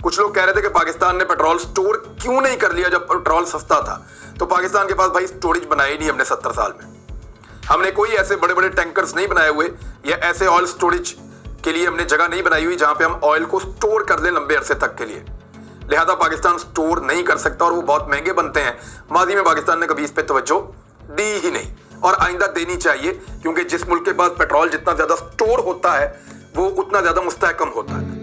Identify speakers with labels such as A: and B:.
A: कुछ लोग कह रहे थे कि पाकिस्तान ने पेट्रोल स्टोर क्यों नहीं कर लिया जब पेट्रोल सस्ता था। तो पाकिस्तान के पास भाई स्टोरेज बनाई ही नहीं हमने 70 साल में। हमने कोई ऐसे बड़े बड़े टैंकर्स नहीं बनाए हुए या ऐसे ऑयल स्टोरेज के लिए हमने जगह नहीं बनाई हुई जहां पे हम ऑयल को स्टोर कर लें लंबे अरसे तक के लिए। लिहाजा पाकिस्तान स्टोर नहीं कर सकता और वो बहुत महंगे बनते हैं। माजी में पाकिस्तान ने कभी इस पे तवज्जो दी ही नहीं और आइंदा देनी चाहिए, क्योंकि जिस मुल्क के पास पेट्रोल जितना ज्यादा स्टोर होता है वो उतना ज्यादा मुस्तहकम होता है।